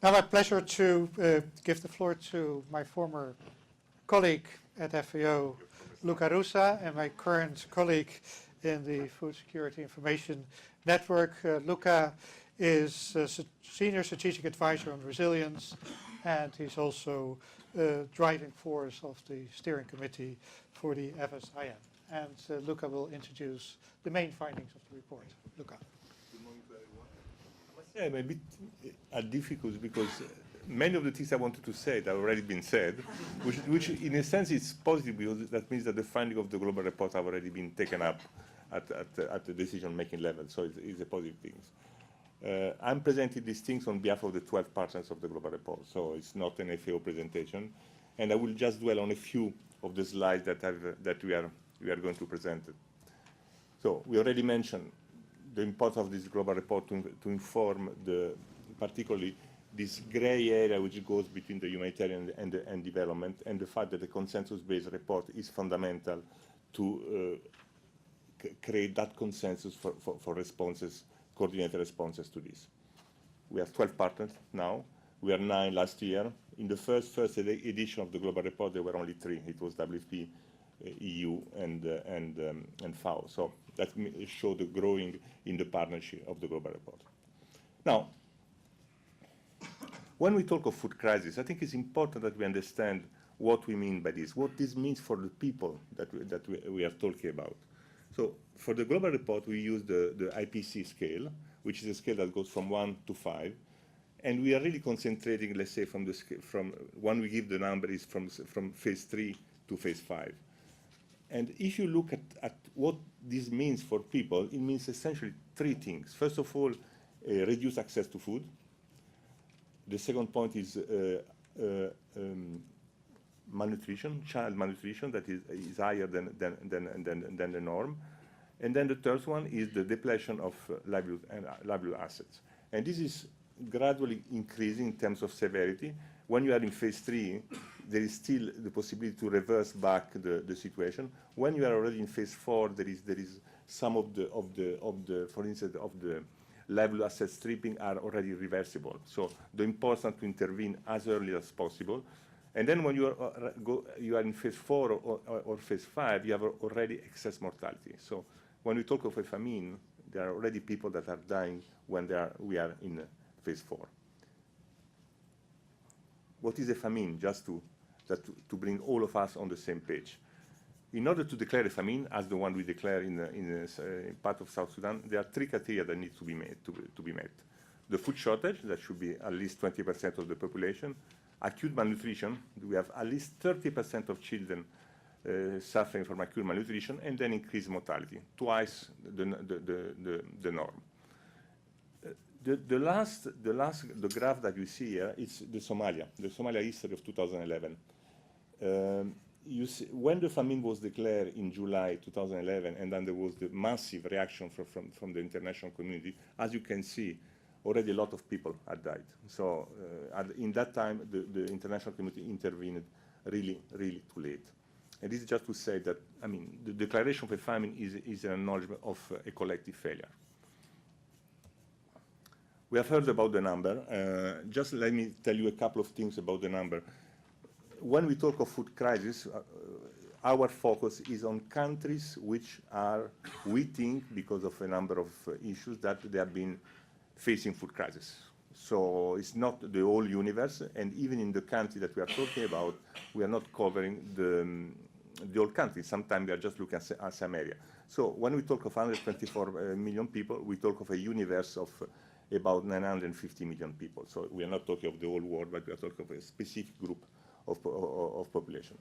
Now my pleasure to give the floor to my former colleague at FAO, Luca Russo, and my current colleague in the Food Security Information Network. Luca is a Senior Strategic Advisor on Resilience, and he's also driving force of the steering committee for the FSIN. And Luca will introduce the main findings of the report. Luca. Good morning to everyone. I must say I'm a bit difficult because many of the things I wanted to say have already been said, which in a sense is positive because that means that the finding of the global report have already been taken up at the decision-making level, so it's a positive thing. I'm presenting these things on behalf of the 12 partners of the global report, so it's not an FAO presentation, and I will just dwell on a few of the slides that we are going to present. So we already mentioned the importance of this global report to inform particularly this gray area which goes between the humanitarian and development, and the fact that the consensus-based report is fundamental to create that consensus for responses, coordinated responses to this. We have 12 partners now. We are 9 last year. In the first edition of the global report, there were only 3. It was WFP, EU, and FAO. So that showed the growing in the partnership of the global report. Now, when we talk of food crisis, I think it's important that we understand what we mean by this, what this means for the people that we are talking about. So for the global report, we use the IPC scale, which is a scale that goes from 1 to 5. And we are really concentrating, let's say, from when we give the number is from phase 3 to phase 5. And if you look at what this means for people, it means essentially 3 things. First of all, reduced access to food. The second point is malnutrition, child malnutrition, that is higher than the norm. And then the third one is the depletion of livelihood assets. And this is gradually increasing in terms of severity. When you are in phase 3, there is still the possibility to reverse back the situation. When you are already in phase 4, there is some of the for instance, of the livelihood asset stripping are already reversible. So the importance to intervene as early as possible. And then when you are in phase 4 or phase 5, you have already excess mortality. So when we talk of a famine, there are already people that are dying when we are in phase 4. What is a famine? Just to bring all of us on the same page. In order to declare a famine, as the one we declare in part of South Sudan, there are 3 criteria that need to be met. The food shortage, that should be at least 20% of the population. Acute malnutrition, we have at least 30% of children suffering from acute malnutrition, and then increased mortality, twice the norm. The graph that you see here is the Somalia history of 2011. You see, when the famine was declared in July 2011, and then there was the massive reaction from the international community, as you can see, already a lot of people had died. So in that time, the international community intervened really, really too late. And this is just to say that, I mean, the declaration of a famine is an acknowledgement of a collective failure. We have heard about the number. Just let me tell you a couple of things about the number. When we talk of food crisis, our focus is on countries which are, we think, because of a number of issues, that they have been facing food crisis. So it's not the whole universe, and even in the country that we are talking about, we are not covering the whole country. Sometimes we are just looking at some area. So when we talk of 124 million people, we talk of a universe of about 950 million people. So we are not talking of the whole world, but we are talking of a specific group of population.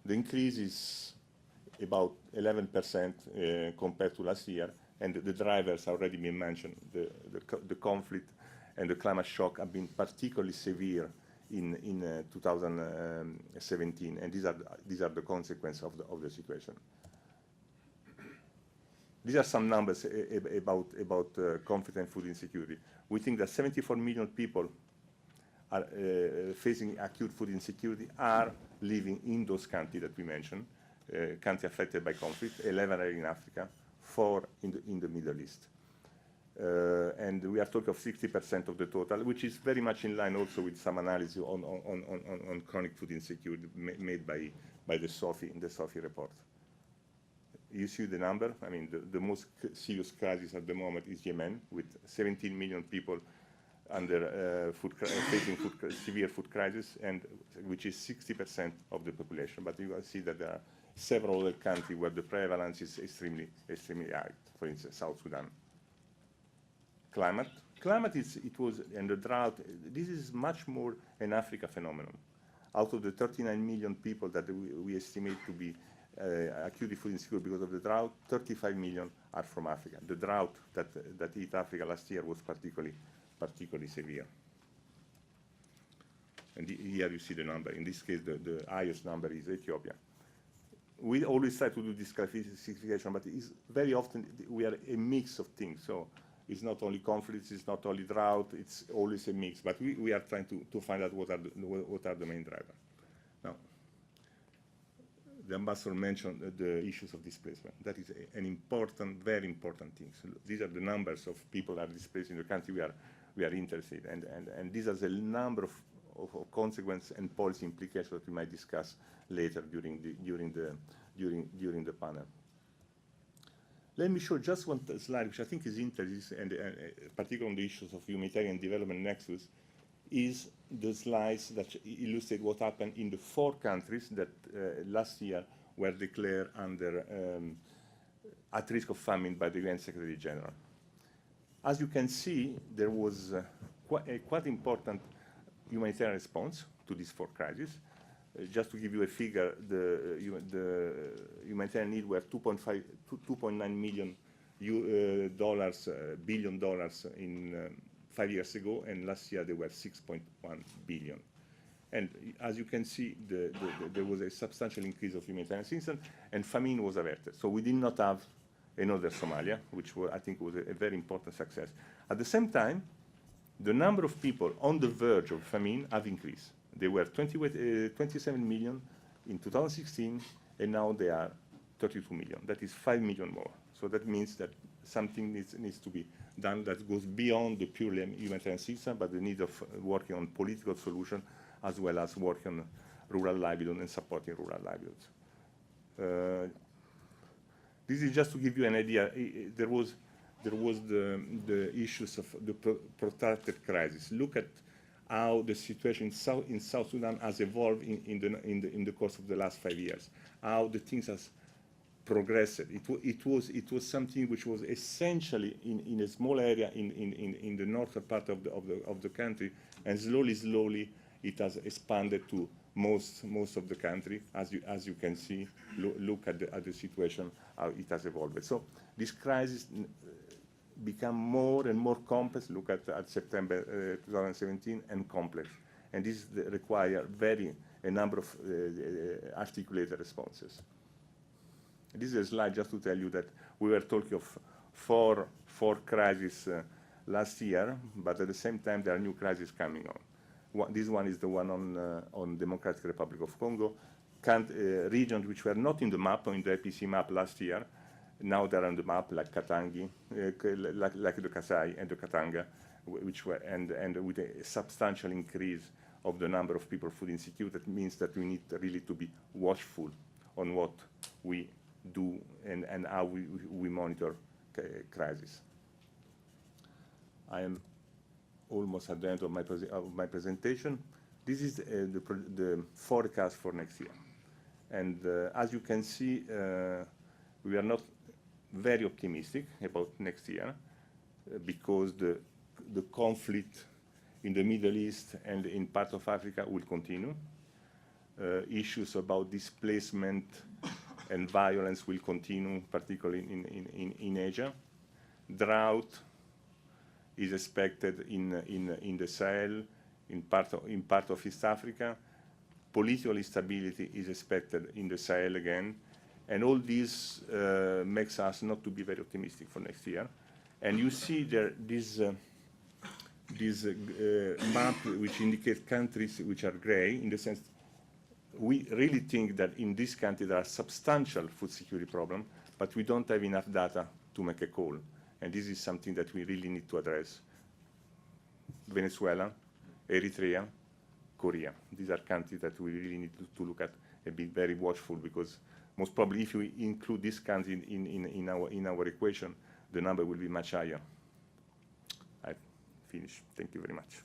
The increase is about 11% compared to last year, and the drivers already been mentioned. The conflict and the climate shock have been particularly severe in 2017, and these are the consequences of the situation. These are some numbers about conflict and food insecurity. We think that 74 million people are facing acute food insecurity are living in those countries that we mentioned, countries affected by conflict. 11 are in Africa, 4 in the Middle East. And we are talking of 60% of the total, which is very much in line also with some analysis on chronic food insecurity made by the SOFI report. You see the number. I mean, the most serious crisis at the moment is Yemen, with 17 million people under facing severe food crisis, and which is 60% of the population. But you will see that there are several other countries where the prevalence is extremely high. For instance, South Sudan. Climate and the drought. This is much more an Africa phenomenon. Out of the 39 million people that we estimate to be acutely food insecure because of the drought, 35 million are from Africa. The drought that hit Africa last year was particularly severe. And here you see the number. In this case, the highest number is Ethiopia. We always try to do this classification, but very often we are a mix of things. So it's not only conflicts, it's not only drought, it's always a mix. But we are trying to find out what are the main drivers. Now, the ambassador mentioned the issues of displacement. That is an important, very important thing. So these are the numbers of people that are displaced in the country we are interested in. And these are the number of consequences and policy implications that we might discuss later during the panel. Let me show just one slide, which I think is interesting, and particularly on the issues of humanitarian development nexus, is the slides that illustrate what happened in the 4 countries that last year were declared under at risk of famine by the UN Secretary General. As you can see, there was a quite important humanitarian response to these 4 crises. Just to give you a figure, the humanitarian need were $2.9 million billion in 5 years ago, and last year they were 6.1 billion. And as you can see, there was a substantial increase of humanitarian assistance, and famine was averted. So we did not have another Somalia, which I think was a very important success. At the same time, the number of people on the verge of famine have increased. They were 27 million in 2016, and now they are 32 million. That is 5 million more. So that means that something needs to be done that goes beyond the purely humanitarian system, but the need of working on political solution as well as working on rural livelihood and supporting rural livelihoods. This is just to give you an idea. There was the issues of the protracted crisis. Look at how the situation in South Sudan has evolved in the course of the last 5 years. How the things has progressed. It was something which was essentially in a small area in the northern part of the country, and slowly it has expanded to most of the country. As you can see, look at the situation, how it has evolved. So this crisis become more and more complex. Look at September 2017, and complex. And this require a number of articulated responses. This is a slide just to tell you that we were talking of four crises last year, but at the same time there are new crises coming on. This one is the one on Democratic Republic of Congo, regions which were not in the map, or in the IPC map last year. Now they're on the map, like Katangi, like the Kasai and the Katanga, which were and with a substantial increase of the number of people food insecure. That means that we need really to be watchful on what we do and how we monitor crisis. I am almost at the end of my presentation. This is the forecast for next year, and as you can see, we are not very optimistic about next year because the conflict in the Middle East and in part of Africa will continue. Issues about displacement and violence will continue, particularly in Asia. Drought is expected in the Sahel, in part of East Africa. Political instability is expected in the Sahel again. And all this makes us not to be very optimistic for next year. And you see there this map which indicates countries which are gray, in the sense we really think that in this country there are substantial food security problems, but we don't have enough data to make a call. And this is something that we really need to address. Venezuela, Eritrea, Korea. These are countries that we really need to look at and be very watchful, because most probably if we include these countries in our equation, the number will be much higher. I finish. Thank you very much.